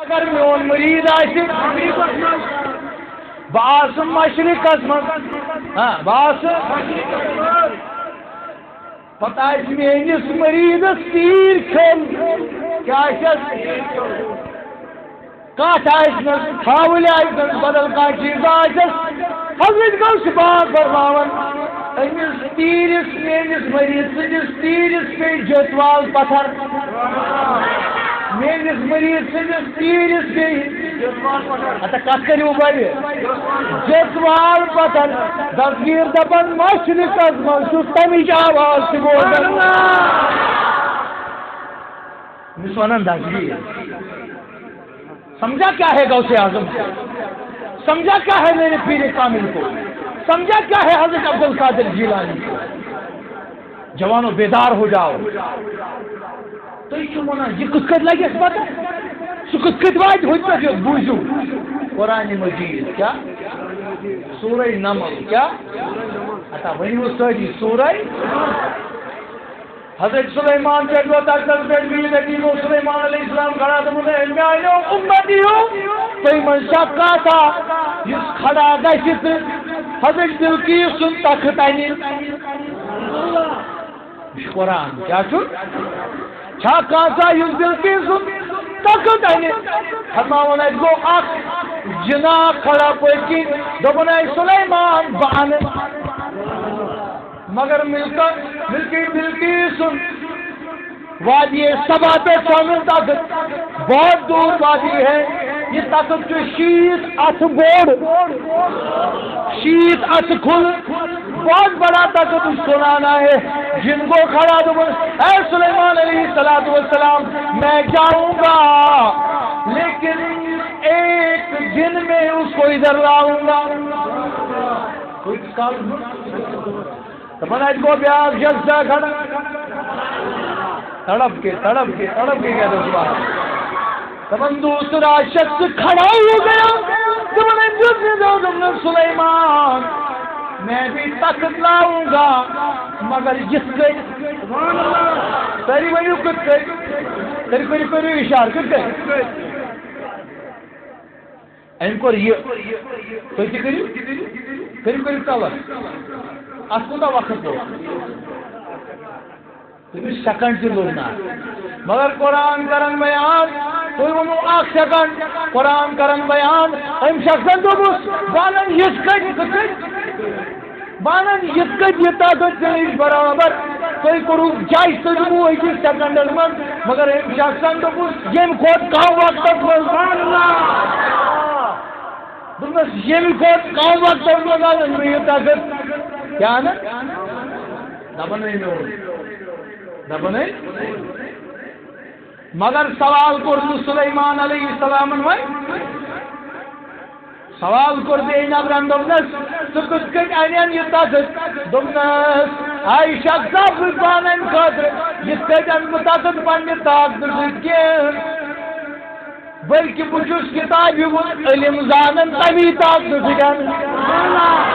اگر میون مرید آسہِ بہٕ آسہٕ مشرقس منٛز بہٕ آسہٕ پتہٕ آسہِ میٲنِس مریٖدس تیٖر کھیوٚن کیٛاہ آسٮ۪س کتھ آسنس ژھاوٕلۍ آسنس بدل کانٛہہ چیٖز آسٮ۪س حضرت غوث پاک فرماوان أمِس تیٖرِس میٲنِس مریٖد سٕنٛدِس تیٖرِس پیٚیہِ جٔتوال پتھر میٲنِس مریٖد سٕنٛدِس تیٖرِس پیٚیہِ ہتا کتھ کٔرِو بڑِ جٔتوال پتھر دستگیٖر دپان مشرقس منٛز چھُ تمِچ آواز تہِ بوزان أمِس ونان دستگیٖر سمجھا کیا ہے غوث اعظم سمجھا کیا ہے میرے پیر کامل کو سمجھا کیا ہے حضرت عبد القادر جیلانی کو جوانوں بیدار ہو جاؤ تُہۍ چھِو ونان یہ کِتھ کٔٹھۍ لگہِ اَسہِ پتہ سُہ کِتھ کٔٹھۍ واتہِ ہُتہِ پٮ۪ٹھ بوٗزِو قرآن مجیٖد کیا سورہ نمل کیا ہتا ؤنِو سٲری سورہ حضرت سلیمان پہ تختس پہ بھی نبی کو سلیمان علیہ السلام کھڑا تو مجھے میانو امتی ہو کوئی منشا کا تھا جس کھڑا گشت حضرت بلقیس سن تخت آنی قرآن کیا چھو چھا کا تھا جس بلقیس سن تخت آنی فرماون ہے گو اخ جنا کھڑا پکی دوپن ہے سلیمان بان مگر بلقیس وادی سبا پہ شامل تخت بہت دور وادی ہے یہ تخت جو شیت اتھ بوڑ شیت اتھ کھل بہت بڑا تخت سنانا ہے جن کو کھڑا تو اے سلیمان علیہ السلام میں جاؤں گا لیکن ایک دن میں اس کو ادھر لاؤں گا تمہارا کو پیار جلسہ کھڑا تڑپ کے کہہ دو تمن دوسرا شخص کھڑا ہو گیا سلیمان میں بھی تخت لاؤں گا مگر جس کے تری ونیو کت تری کرو اشار کت ان کو یہ تو کریو تلس ات کوتاہ وقت لوگ تمس سیکنڈ تہ لوگ نا مگر قرآن کرن بیان تھی ونو اخ سیکنڈ قرآن کرن بیان ام شخصن دوپس بانن یت کت یہ طاقت نش برابر تھی کورو جائز تجمو أکِس سیکنڈس من مگر ام شخصن دوپس یم کھوت کم وقتس من دوپس یم کھوت کم وقتس من آن یہ طاقت کیا نا دپن مگر سوال کور سلیمان علیہ السلام سوال کور نبرن دپنس ژٕ کِتھ کٔنۍ انین یہ تخت دپنس آئی شخصا بہٕ پانن خٲطرٕ یِتھ کٔنۍ ان بہٕ تخت پننہِ طاقتہٕ سۭتۍ کینٛہہ بلکہ بہٕ چھُس کتابہِ ہُنٛد علم زانن تمی طاقتہٕ سۭتۍ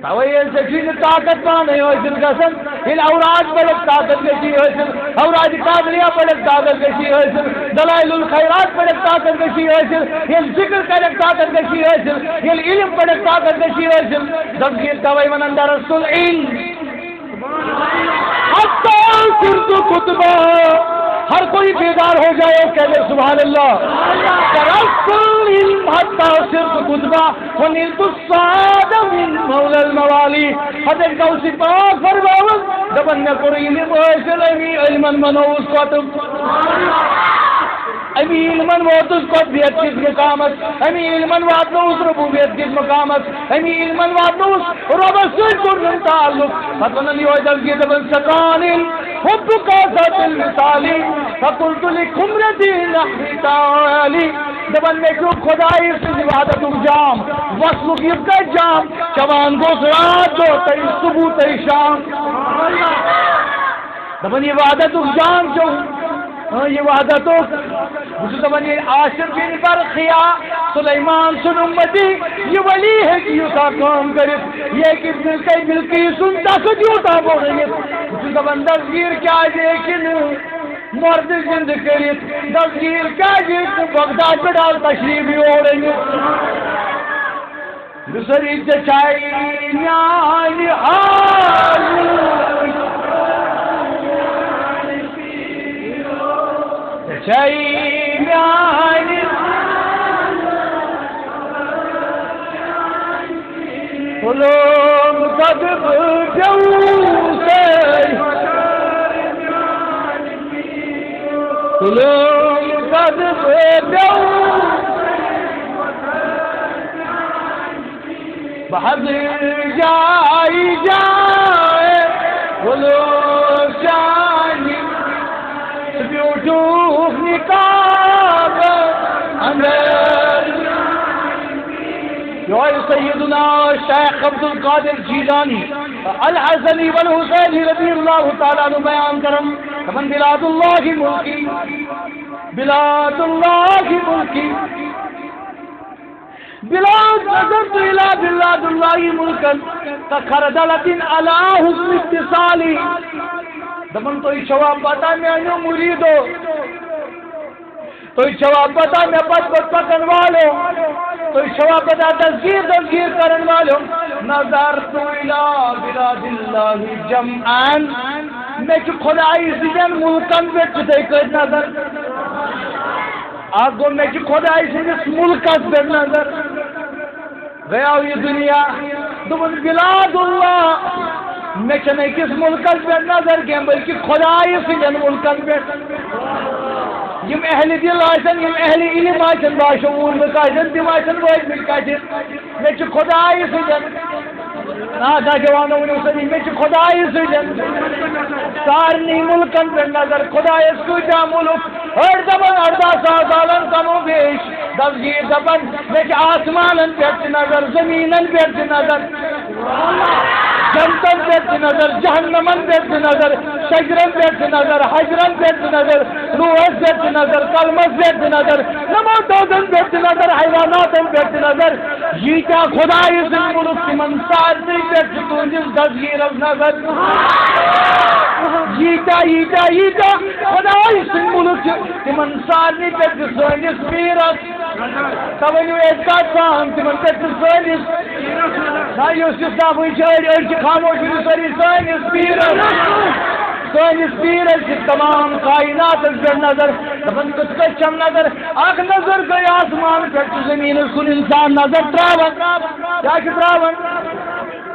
توے ییٚلہِ طاقت پانے حٲصِل گژھان ییٚلہِ اوراد پڑھکھ طاقت گژھی حٲصِل اوراد قادریہ پڑھکھ طاقت گژھی حٲصِل دلائل الخیرات پڑھکھ طاقت گژھی حٲصِل ییٚلہِ ذکر کرکھ طاقت گژھی حٲصِل ییٚلہِ علم پڑھکھ طاقت گژھی حٲصِل دستگیٖر توے ونان درس العلم حتی صرت کتبہ ہر کوئی بیدار ہو جائے کہتے سبحان اللہ درست العلم حتی صرت کتبہ ونلت السعاد من مولا الموالی حضرت غوث پاک فرماون دپن مے کور علم حاصل امی علمن منوس کتب امی علمن ووتس قطبیت کس مقامت امی علمن واتنوس ربوبیت کس مقامت امی علمن واتنوس ربس سۭتۍ کوٚرنُم تعلق پتہٕ ونان یہوے دستگیٖر دپان سکان حب کاسات المثالی فقلت لخمرتی نحوی تعالی دپان مے چھُ خداے سٕنٛز عبادتُک جام وصلُک یہِ کتہِ جام چوان گوٚژھ رات دۄہ تہٕ صبح تہٕ شام دپان یہ عبادتُک جام چھُ یہ وحدتُک بہٕ چھُس دپان یہ عاشر بن برقیہ سلیمان سُنٛد اُمتی یہ ولی ہیٚکہِ یوٗتاہ کٲم کٔرِتھ یہ ہیٚکہِ بلقیس سُنٛد تخت یوٗتاہ بوٚڑ أنِتھ بہٕ چھُس دپان دستگیٖر کیٛازِ ہیٚکہِ نہٕ مرد زند کرت دستگیر کیا بغداد پہ ڈال تشریف یور بسری چائی میان حال چائی میان علوم قد جوسي علوم قد جوسي بحضر جائی جائے علوم شانی سبیوٹوف نکاب اندر سیدنا شیخ عبد القادر جیلانی الحسنی والحسینی رضی اللہ تعالیٰ عنہ بیان کرم فمن بلاد اللہ ملکی بلاد اللہ ملکی بلاد نظرت الى بلاد اللہ ملکن تخردلت علی حسن اتصالی دمن تو شواب پتا میں انو مریدو تو شواب پتا میں پت پکن والو تو شواب پتا تذکیر کرن والو نظرت الى بلاد اللہ جمعان میں چھ خدای سجن ملکن پہ چھتے کر نظر آگو میں چھ خدای سجن ملکن پہ نظر گیا ہوئی دنیا دمن بلاد اللہ میں چھ نہیں کس ملکن پہ نظر گیا بلکہ خدای سجن ملکن پہ یم اہل دل آسن یم اہل علم آسن باشعور لک آسن تم آسن وٲتمٕتۍ کتہِ مےٚ چھُ خۄدایہِ سۭتۍ ناجوانو ؤنِو سا مےٚ چھُ خۄدایہِ سۭتۍ سارنٕے مُلکن پٮ۪ٹھ نظر خۄدایس کۭتیاہ مُلک أڑۍ دپان 18,000 سالن کمو بیش دستگیر دپان مےٚ چھِ آسمانن پٮ۪ٹھ تہِ نظر زمیٖنن پٮ۪ٹھ تہِ نظر جنتن پٮ۪ٹھ تہِ نظر جہنمن پٮ۪ٹھ تہِ نظر شجرن پٮ۪ٹھ تہِ نظر حجرن پٮ۪ٹھ تہِ نظر روحس پٮ۪ٹھ تہِ نظر قلمس پٮ۪ٹھ تہِ نظر نموتن پٮ۪ٹھ تہِ نظر حیواناتن پٮ۪ٹھ تہِ نظر ییٖتیاہ خۄدایہِ سٕنٛدۍ مُلک تِمن سارنٕے پٮ۪ٹھ چھِ تُہنٛدِس دستگیٖرس نظر ییٖتیاہ خۄدایہِ سٕنٛدۍ مُلک چھِ تِمن سارنٕے پٮ۪ٹھ چھِ سٲنِس پیٖرس سۄ ؤنِو اعتقاد سان تِمن پٮ۪ٹھ چھِ سٲنِس نہ یُس یُس نفٕے چھِ أڑۍ چھِ خاموش ؤنِو سٲری سٲنِس پیٖرس چھِ تمام کائناتس پٮ۪ٹھ نظر دپان کِتھ کٔنۍ چھم نظر اکھ نظر گٔے آسمان پٮ۪ٹھ چھُ زٔمیٖنس کُن اِنسان نظر ترٛاوان کیٛاہ چھُ ترٛاوان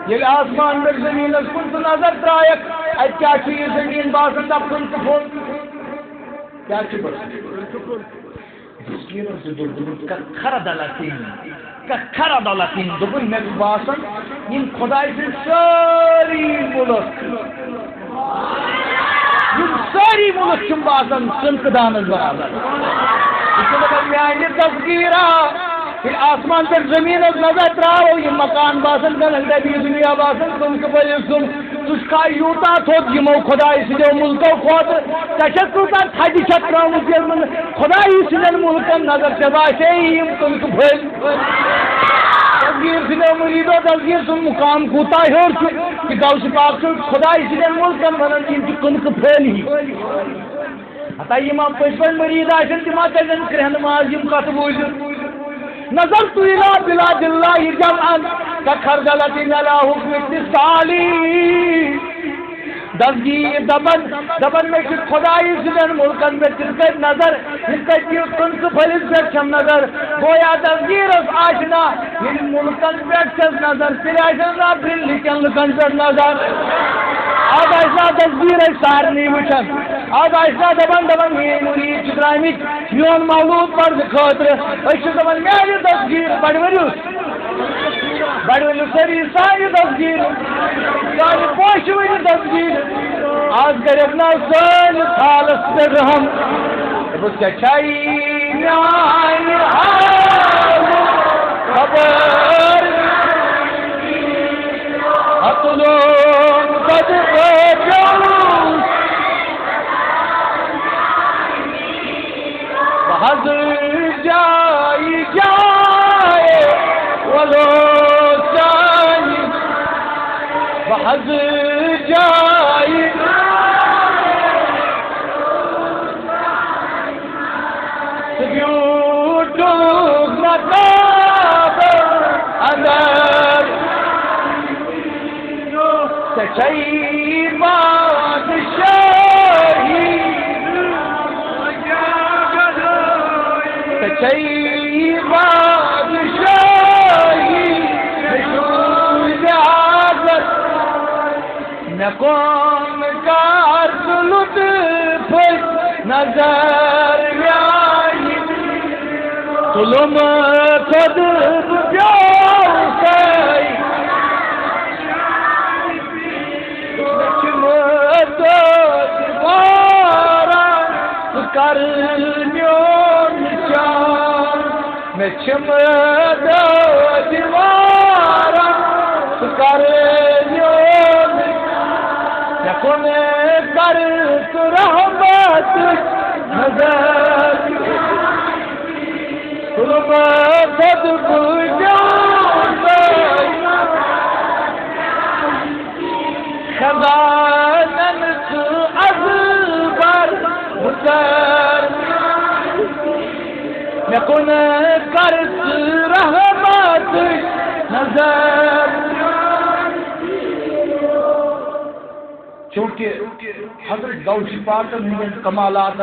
ییٚلہِ آسمان پٮ۪ٹھ زٔمیٖنس کُن ژٕ نظر ترٛایکھ اَتہِ کیٛاہ چھُ یہِ زٔمیٖن باسان دپُن تہٕ پھوٚل کیٛاہ چھُ باسان خرد لطین دوٚپُن مےٚ چھُ باسان یِم خۄداے سٕنٛدۍ سٲری مُلک یِم سٲری مُلک چھِم باسان سٕنٛدٕ دانس برابر یہِ چھُ دپان میانہِ تصغیٖرا ییٚلہِ آسمان پٮ۪ٹھ زٔمیٖنس نظر ترٛاوو یِم مکان باسان گنٛدگی دُنیا باسان کٕمکہٕ بٔلِس کُن ژٕ چھُکھا یوٗتاہ تھوٚد یِمو خۄداے سٕنٛدیو مُلکو کھۄتہٕ ژےٚ چھَکھ کۭژاہ تھدِ چھَکھ ترٛٲومٕژ ییٚلہِ خۄدایی سٕنٛدٮ۪ن مُلکن نظر ژےٚ باسے یِم کٕمکہٕ بٔلۍ دستگیر سٕنٛدیو مُریٖدو دستگیر سُنٛد مُقام کوٗتاہ ہیوٚر چھُ کہِ غوث پاک چھُ خۄداے سٕنٛدٮ۪ن مُلکن ونان یِم چھِ کٕنکہٕ پھٔلۍ ہی ہتا یِم پٔزۍ پٲٹھۍ مُریٖد آسن تِم کَرن کرٛہنہٕ ماز یِم کتھ بوٗزِتھ نظرت الى بلاد اللہ جمعا کخردلت علی حکم اتصالی دستگیر دبن میں چھِ خۄدایہِ سٕنٛدٮ۪ن مُلکن پٮ۪ٹھ تِتھ کٔٹھۍ نظر یِتھ کٔٹھۍ یہِ کٕنکہٕ پھٔلِس پٮ۪ٹھ چھَم نظر گویا دستگیٖرس آشنا ییٚلہِ مُلکن پٮ۪ٹھ چھَس نظر تیٚلہِ آسٮ۪س نا برٛنٛہہ کٮ۪ن لُکن پٮ۪ٹھ نظر آز آسہِ نا دستگیٖر أسۍ سارنٕے وٕچھان آز آسہِ نا دپان میٛٲنۍ مُریٖد چھِ درٛامٕتۍ میون مولوٗد پرنہٕ خٲطرٕ أسۍ چھِ دپان میانہِ دستگیٖر بڑوٲلِو سٲری سانہِ دستگیٖر سانہِ پوشہِ ؤنہِ دستگیٖر آز کٔرِکھ نا سٲنِس حالس پٮ۪ٹھ رحم دوٚپُس ژےٚ چھےٚ میانہِ حالُک خبر اطلوم قد جوز حضر جائی جائے ولو ثانی حضر جائی مقابر اندر سچائی بادشاہی سچائی بادشاہی رسول عادت نہ کون کار لطف نظر آئی ظلم خود پیاسی کر میون چار میں چھم دو دیوارا کر میون یکن کر تو رحمت نظر ظلم خود پیاسی خزانن تو ازبر بسر یکن کرت رحمت نظر چونکہ حضرت غوث پاک ہند کمالات